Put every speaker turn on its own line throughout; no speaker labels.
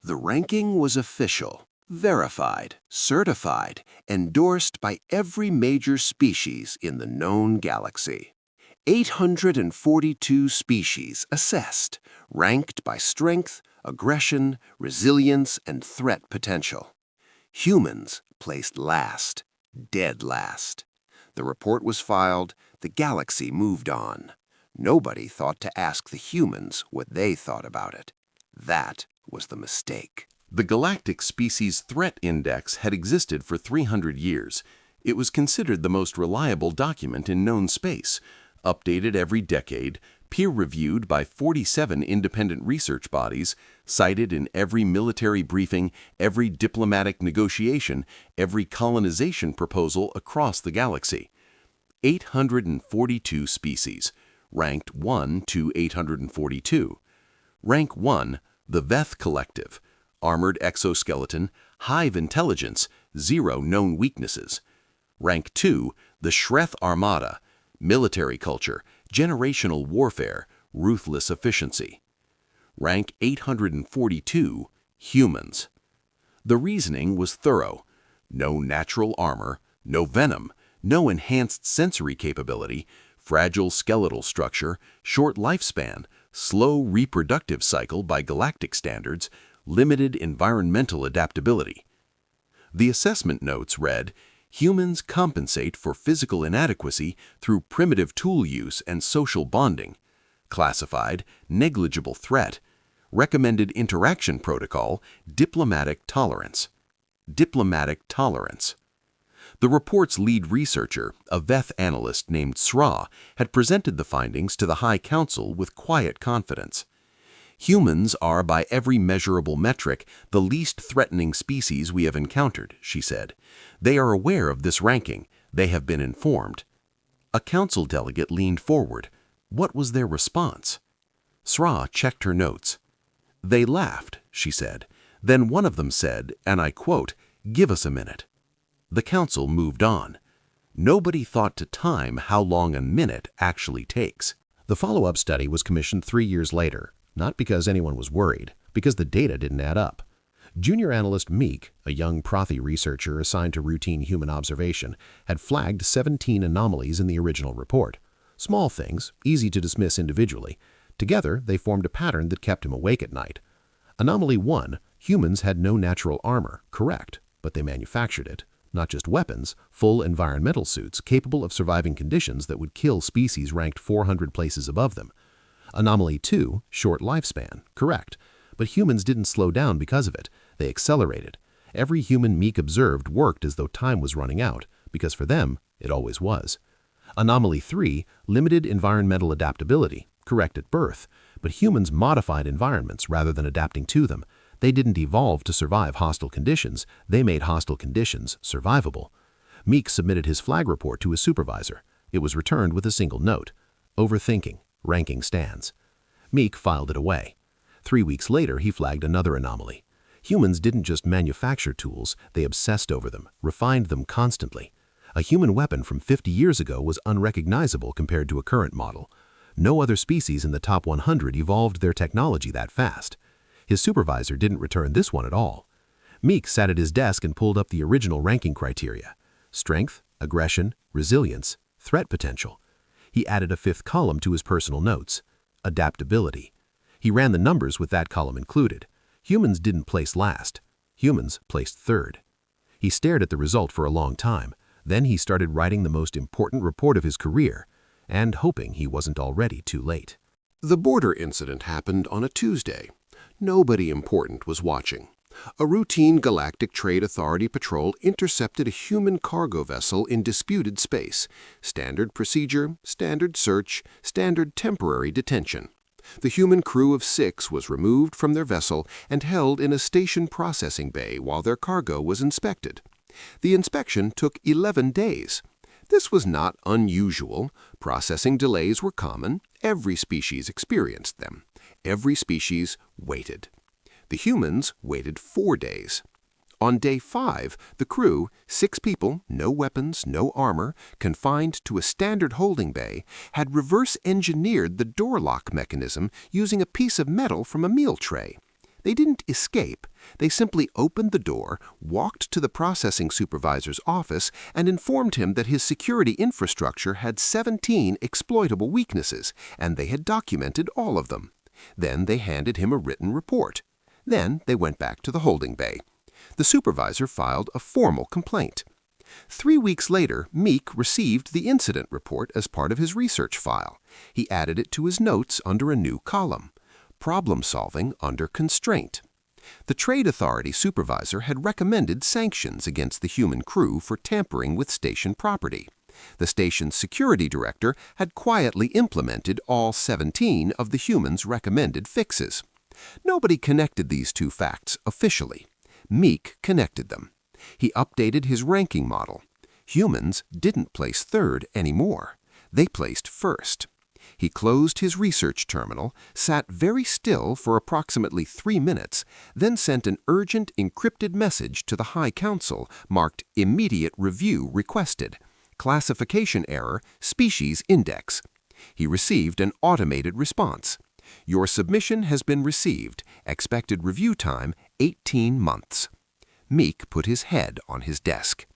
The ranking was official, verified, certified, endorsed by every major species in the known galaxy. 842 species assessed, ranked by strength, aggression, resilience, and threat potential. Humans placed last, dead last. The report was filed, the galaxy moved on. Nobody thought to ask the humans what they thought about it. That was the mistake.
The Galactic Species Threat Index had existed for 300 years. It was considered the most reliable document in known space, updated every decade, peer-reviewed by 47 independent research bodies, cited in every military briefing, every diplomatic negotiation, every colonization proposal across the galaxy. 842 species, ranked 1 to 842. Rank 1, the Veth Collective, armored exoskeleton, hive intelligence, 0 known weaknesses. Rank 2, the Shreth Armada, military culture, generational warfare, ruthless efficiency. Rank 842, humans. The reasoning was thorough. No natural armor, no venom, no enhanced sensory capability, fragile skeletal structure, short lifespan, slow reproductive cycle by galactic standards, limited environmental adaptability. The assessment notes read, humans compensate for physical inadequacy through primitive tool use and social bonding. Classified, negligible threat. Recommended interaction protocol, diplomatic tolerance. Diplomatic tolerance. The report's lead researcher, a Veth analyst named Sra, had presented the findings to the High Council with quiet confidence. Humans are, by every measurable metric, the least threatening species we have encountered, she said. They are aware of this ranking. They have been informed. A council delegate leaned forward. What was their response? Sra checked her notes. They laughed, she said. Then one of them said, and I quote, "Give us a minute." The council moved on. Nobody thought to time how long a minute actually takes.
The follow-up study was commissioned 3 years later, not because anyone was worried, because the data didn't add up. Junior analyst Meek, a young Prothi researcher assigned to routine human observation, had flagged 17 anomalies in the original report. Small things, easy to dismiss individually. Together, they formed a pattern that kept him awake at night. Anomaly 1, humans had no natural armor, correct, but they manufactured it. Not just weapons, full environmental suits capable of surviving conditions that would kill species ranked 400 places above them. Anomaly 2, short lifespan, correct, but humans didn't slow down because of it. They accelerated. Every human Meek observed worked as though time was running out, because for them, it always was. Anomaly 3, limited environmental adaptability, correct at birth, but humans modified environments rather than adapting to them. They didn't evolve to survive hostile conditions, they made hostile conditions survivable. Meek submitted his flag report to his supervisor. It was returned with a single note: overthinking, ranking stands. Meek filed it away. 3 weeks later, he flagged another anomaly. Humans didn't just manufacture tools, they obsessed over them, refined them constantly. A human weapon from 50 years ago was unrecognizable compared to a current model. No other species in the top 100 evolved their technology that fast. His supervisor didn't return this one at all. Meek sat at his desk and pulled up the original ranking criteria: strength, aggression, resilience, threat potential. He added a 5th column to his personal notes: adaptability. He ran the numbers with that column included. Humans didn't place last. Humans placed 3rd. He stared at the result for a long time. Then he started writing the most important report of his career, and hoping he wasn't already too late.
The border incident happened on a Tuesday. Nobody important was watching. A routine Galactic Trade Authority patrol intercepted a human cargo vessel in disputed space. Standard procedure, standard search, standard temporary detention. The human crew of 6 was removed from their vessel and held in a station processing bay while their cargo was inspected. The inspection took 11 days. This was not unusual. Processing delays were common. Every species experienced them. Every species waited. The humans waited 4 days. On day 5, the crew, 6 people, no weapons, no armor, confined to a standard holding bay, had reverse-engineered the door lock mechanism using a piece of metal from a meal tray. They didn't escape. They simply opened the door, walked to the processing supervisor's office, and informed him that his security infrastructure had 17 exploitable weaknesses, and they had documented all of them. Then they handed him a written report. Then they went back to the holding bay. The supervisor filed a formal complaint. 3 weeks later, Meek received the incident report as part of his research file. He added it to his notes under a new column, Problem Solving Under Constraint. The Trade Authority supervisor had recommended sanctions against the human crew for tampering with station property. The station's security director had quietly implemented all 17 of the humans' recommended fixes. Nobody connected these two facts officially. Meek connected them. He updated his ranking model. Humans didn't place third anymore. They placed first. He closed his research terminal, sat very still for approximately 3 minutes, then sent an urgent encrypted message to the High Council marked Immediate Review Requested. Classification error, species index. He received an automated response. Your submission has been received. Expected review time, 18 months. Meek put his head on his desk.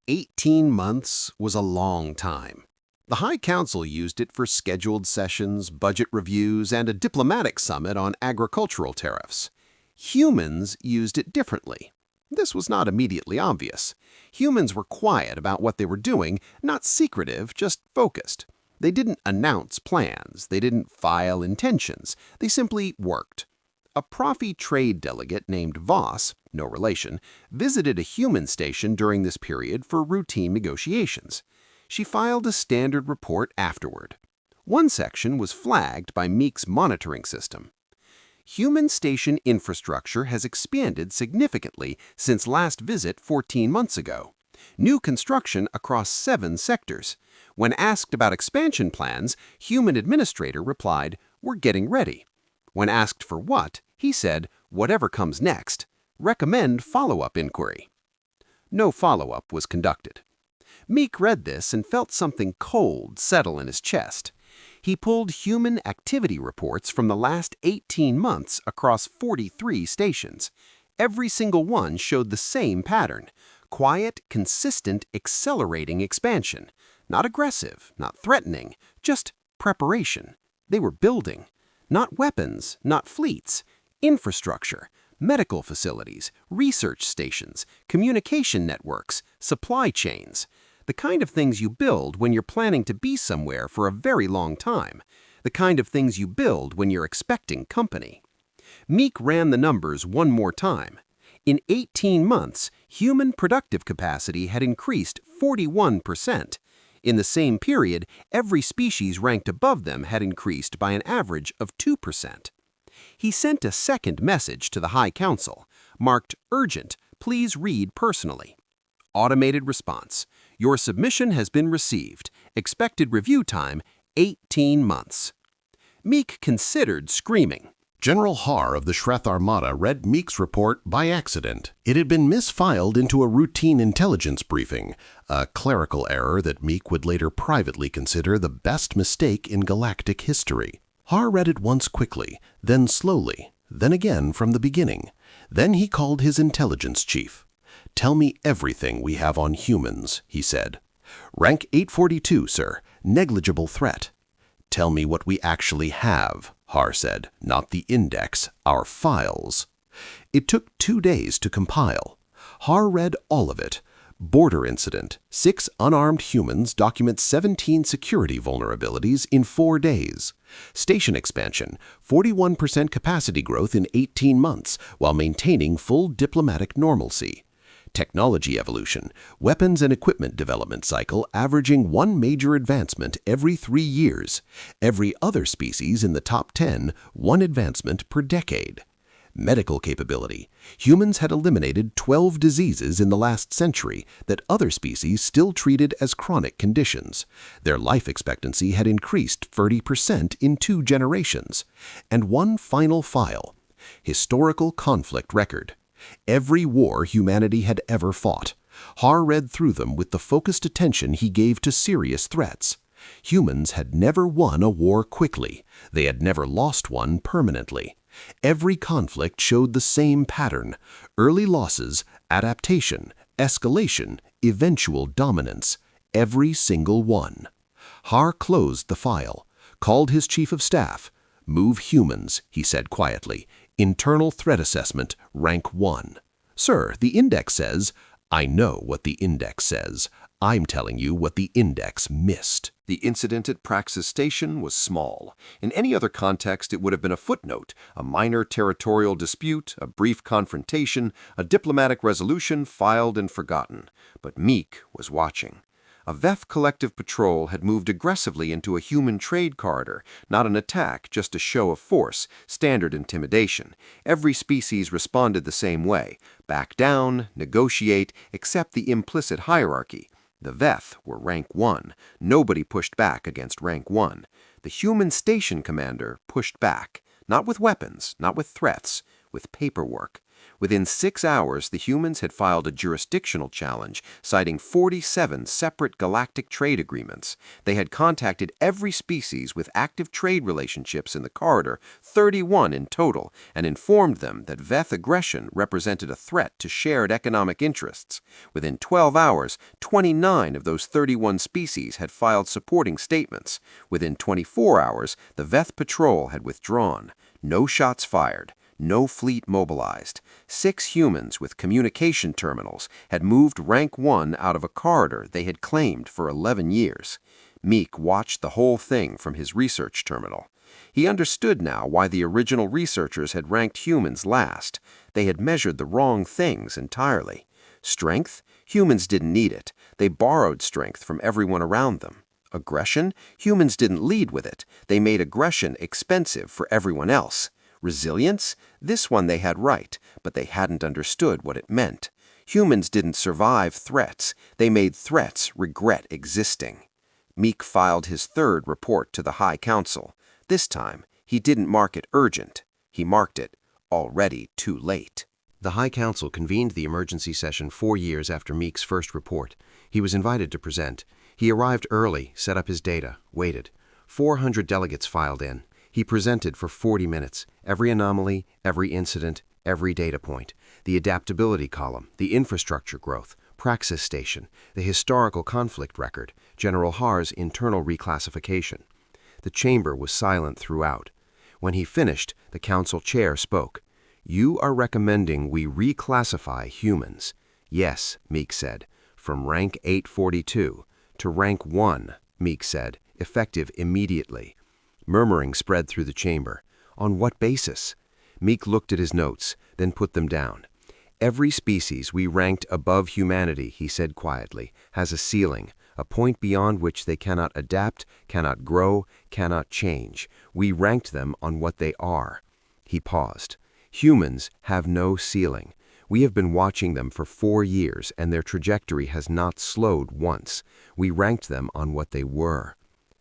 18 months was a long time. The High Council used it for scheduled sessions, budget reviews, and a diplomatic summit on agricultural tariffs. Humans used it differently. This was not immediately obvious. Humans were quiet about what they were doing, not secretive, just focused. They didn't announce plans. They didn't file intentions. They simply worked. A Profi trade delegate named Voss, no relation, visited a human station during this period for routine negotiations. She filed a standard report afterward. One section was flagged by Meek's monitoring system. Human station infrastructure has expanded significantly since last visit 14 months ago. New construction across 7 sectors. When asked about expansion plans, Human Administrator replied, "We're getting ready." When asked for what, he said, "Whatever comes next. Recommend follow-up inquiry." No follow-up was conducted. Meek read this and felt something cold settle in his chest. He pulled human activity reports from the last 18 months across 43 stations. Every single one showed the same pattern: quiet, consistent, accelerating expansion. Not aggressive, not threatening, just preparation. They were building. Not weapons, not fleets. Infrastructure, medical facilities, research stations, communication networks, supply chains. The kind of things you build when you're planning to be somewhere for a very long time. The kind of things you build when you're expecting company. Meek ran the numbers one more time. In 18 months, human productive capacity had increased 41%. In the same period, every species ranked above them had increased by an average of 2%. He sent a second message to the High Council, marked Urgent, please read personally. Automated response. Your submission has been received. Expected review time, 18 months. Meek considered screaming.
General Haar of the Shreth Armada read Meek's report by accident. It had been misfiled into a routine intelligence briefing, a clerical error that Meek would later privately consider the best mistake in galactic history. Haar read it once quickly, then slowly, then again from the beginning. Then he called his intelligence chief. "Tell me everything we have on humans," he said. "Rank 842, sir. Negligible threat." "Tell me what we actually have," Haar said, "not the index, our files." It took 2 days to compile. Haar read all of it. Border incident. 6 unarmed humans document 17 security vulnerabilities in 4 days. Station expansion. 41% capacity growth in 18 months while maintaining full diplomatic normalcy. Technology evolution. Weapons and equipment development cycle averaging 1 major advancement every 3 years. Every other species in the top 10, 1 advancement per decade. Medical capability. Humans had eliminated 12 diseases in the last century that other species still treated as chronic conditions. Their life expectancy had increased 30% in 2 generations. And one final file. Historical conflict record. Every war humanity had ever fought. Haar read through them with the focused attention he gave to serious threats. Humans had never won a war quickly. They had never lost one permanently. Every conflict showed the same pattern: early losses, adaptation, escalation, eventual dominance. Every single one. Har closed the file, called his chief of staff. "Move humans," he said quietly. "Internal threat assessment, rank 1. "Sir, the index says—" "I know what the index says. I'm telling you what the index missed."
The incident at Praxis Station was small. In any other context, it would have been a footnote, a minor territorial dispute, a brief confrontation, a diplomatic resolution filed and forgotten. But Meek was watching. A Veth collective patrol had moved aggressively into a human trade corridor, not an attack, just a show of force, standard intimidation. Every species responded the same way: back down, negotiate, accept the implicit hierarchy. The Veth were rank 1. Nobody pushed back against rank 1. The human station commander pushed back, not with weapons, not with threats, with paperwork. Within 6 hours, the humans had filed a jurisdictional challenge, citing 47 separate galactic trade agreements. They had contacted every species with active trade relationships in the corridor, 31 in total, and informed them that Veth aggression represented a threat to shared economic interests. Within 12 hours, 29 of those 31 species had filed supporting statements. Within 24 hours, the Veth patrol had withdrawn. No shots fired. No fleet mobilized. 6 humans with communication terminals had moved rank 1 out of a corridor they had claimed for 11 years. Meek watched the whole thing from his research terminal. He understood now why the original researchers had ranked humans last. They had measured the wrong things entirely. Strength? Humans didn't need it. They borrowed strength from everyone around them. Aggression? Humans didn't lead with it. They made aggression expensive for everyone else. Resilience? This one they had right, but they hadn't understood what it meant. Humans didn't survive threats. They made threats regret existing. Meek filed his 3rd report to the High Council. This time, he didn't mark it urgent. He marked it already too late.
The High Council convened the emergency session 4 years after Meek's first report. He was invited to present. He arrived early, set up his data, waited. 400 delegates filed in. He presented for 40 minutes, every anomaly, every incident, every data point, the adaptability column, the infrastructure growth, Praxis Station, the historical conflict record, General Har's internal reclassification. The chamber was silent throughout. When he finished, the council chair spoke. "You are recommending we reclassify humans." "Yes," Meek said. "From rank 842 to rank 1, Meek said, "effective immediately." Murmuring spread through the chamber. On what basis? Meek looked at his notes, then put them down. "Every species we ranked above humanity," he said quietly, "has a ceiling, a point beyond which they cannot adapt, cannot grow, cannot change. We ranked them on what they are." He paused. "Humans have no ceiling. We have been watching them for 4 years, and their trajectory has not slowed once. We ranked them on what they were."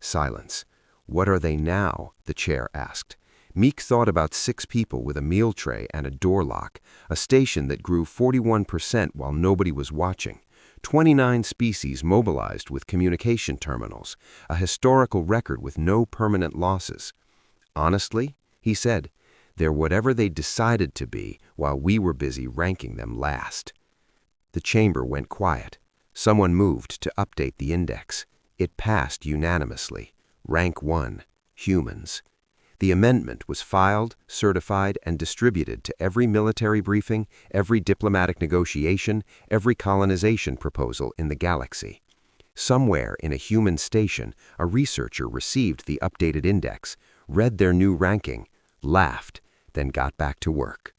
Silence. "What are they now?" the chair asked. Meek thought about 6 people with a meal tray and a door lock, a station that grew 41% while nobody was watching, 29 species mobilized with communication terminals, a historical record with no permanent losses. "Honestly," he said, "they're whatever they decided to be while we were busy ranking them last." The chamber went quiet. Someone moved to update the index. It passed unanimously. Rank 1, humans. The amendment was filed, certified, and distributed to every military briefing, every diplomatic negotiation, every colonization proposal in the galaxy. Somewhere in a human station, a researcher received the updated index, read their new ranking, laughed, then got back to work.